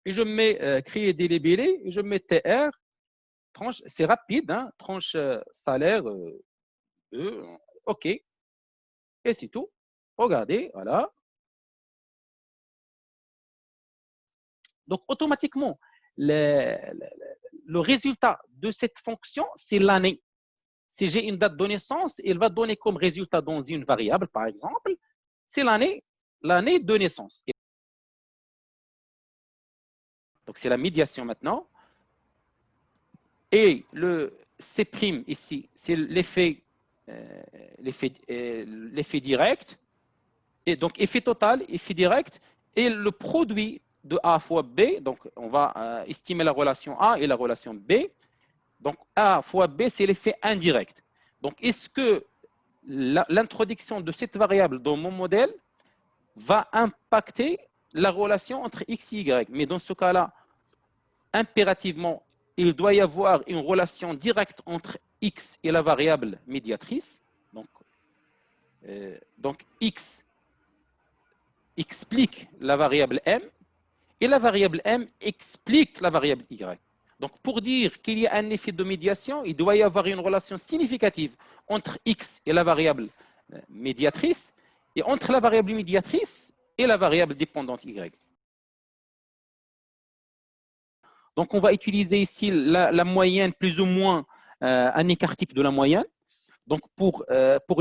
et je mets créer des libellés, et je mets TR, tranche, c'est rapide, hein, tranche salaire, OK, et c'est tout. Regardez, voilà. Donc, automatiquement, le résultat de cette fonction, c'est l'année. Si j'ai une date de naissance, il va donner comme résultat dans une variable, par exemple, c'est l'année de naissance. Donc, c'est la médiation maintenant. Et le C' ici, c'est l'effet direct. Et donc, effet total, effet direct, et le produit de A fois B. Donc, on va estimer la relation A et la relation B. Donc, A fois B, c'est l'effet indirect. Donc, est-ce que l'introduction de cette variable dans mon modèle va impacter la relation entre X et Y? Mais dans ce cas-là, impérativement, il doit y avoir une relation directe entre X et la variable médiatrice. Donc X explique la variable M et la variable M explique la variable Y. Donc, pour dire qu'il y a un effet de médiation, il doit y avoir une relation significative entre X et la variable médiatrice et entre la variable médiatrice et la variable dépendante Y. Donc, on va utiliser ici la moyenne, plus ou moins un écart type de la moyenne. Donc, pour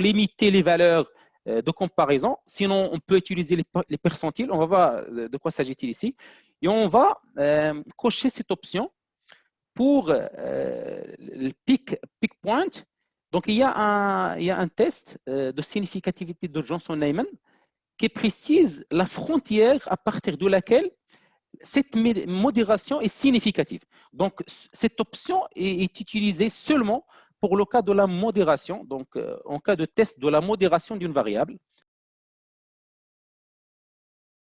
limiter les valeurs de comparaison, sinon on peut utiliser les percentiles. On va voir de quoi s'agit-il ici. Et on va cocher cette option pour le peak point. Donc, il y a un test de significativité de Johnson-Neyman qui précise la frontière à partir de laquelle cette modération est significative. Donc, cette option est utilisée seulement pour le cas de la modération, donc en cas de test de la modération d'une variable.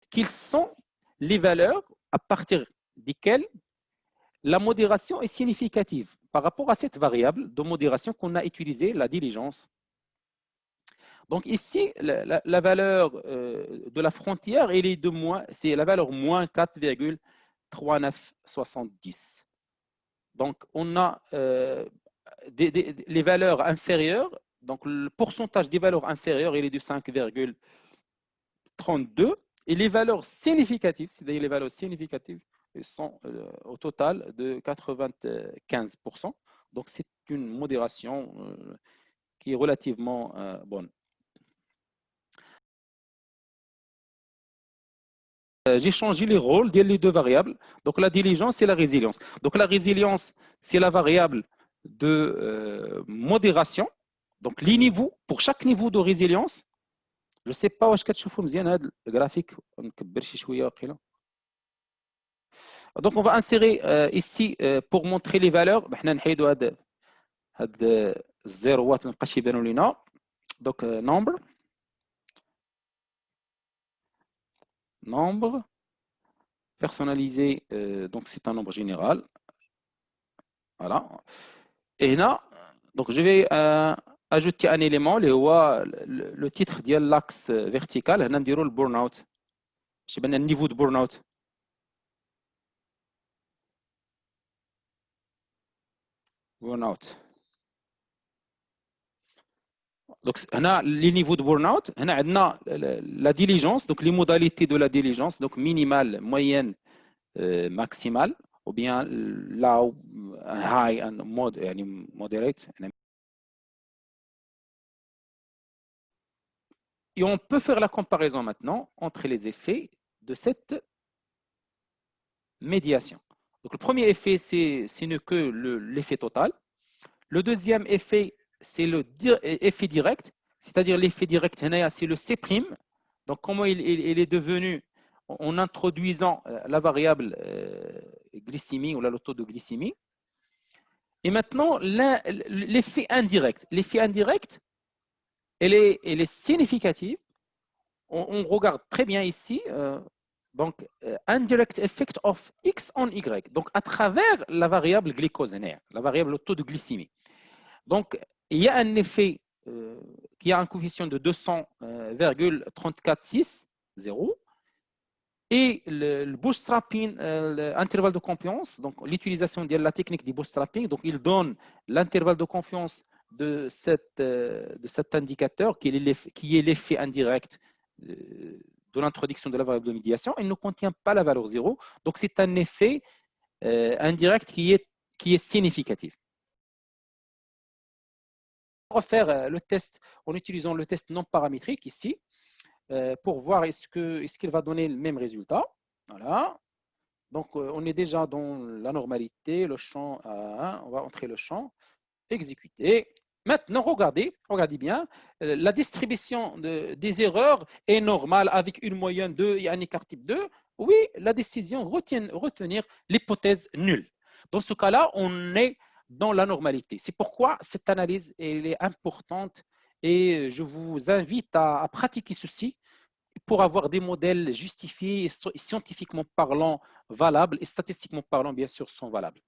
Quelles sont les valeurs à partir desquelles la modération est significative par rapport à cette variable de modération qu'on a utilisée, la diligence. Donc ici, la valeur de la frontière, c'est la valeur moins 4,3970. Donc on a les valeurs inférieures, donc le pourcentage des valeurs inférieures, il est de 5,32, et les valeurs significatives, c'est-à-dire les valeurs significatives, sont au total de 95%. Donc c'est une modération qui est relativement bonne. J'ai changé les rôles des deux variables. Donc la diligence et la résilience. Donc la résilience, c'est la variable de modération. Donc les niveaux, pour chaque niveau de résilience, je ne sais pas واش كتشوفوا مزيان هذا الجرافيك نكبر شي شويه واقيلا. Donc on va insérer ici pour montrer les valeurs. حنا نحيدوا هاد الزيروات ما يبقاش يبانوا لينا. Donc nombre personnalisé, donc c'est un nombre général. Voilà. Et là, donc je vais ajouter un élément, le titre de l'axe vertical. On a le burn-out. Je sais pas le niveau de burn-out. Burn-out. Donc, on a les niveaux de burn-out. On a la diligence, donc les modalités de la diligence, donc minimale, moyenne, maximale, ou bien low, high, and moderate. Et on peut faire la comparaison maintenant entre les effets de cette médiation. Donc, le premier effet, ce n'est que l'effet total. Le deuxième effet, c'est l'effet direct, c'est-à-dire l'effet direct, c'est le C'. Donc, comment il est devenu en introduisant la variable glycémie ou le taux de glycémie. Et maintenant, l'effet indirect. L'effet indirect, elle est significative. On regarde très bien ici. Donc, indirect effect of X on Y. Donc, à travers la variable glucose, la variable taux de glycémie. Donc, il y a un effet qui a un coefficient de 200,346, 0. Et le bootstrapping, l'intervalle de confiance, donc l'utilisation de la technique du bootstrapping, donc il donne l'intervalle de confiance de cet indicateur qui est l'effet indirect de l'introduction de la variable de médiation. Il ne contient pas la valeur 0. Donc, c'est un effet indirect qui est significatif. On va faire le test en utilisant le test non paramétrique ici pour voir est-ce qu'il va donner le même résultat. Voilà. Donc, on est déjà dans la normalité, le champ A1. On va entrer le champ, exécuter. Maintenant, regardez bien, la distribution des erreurs est normale avec une moyenne 2 et un écart type 2. Oui, la décision retenir l'hypothèse nulle. Dans ce cas-là, on est dans la normalité. C'est pourquoi cette analyse elle est importante et je vous invite à pratiquer ceci pour avoir des modèles justifiés et scientifiquement parlant valables et statistiquement parlant, bien sûr, sont valables.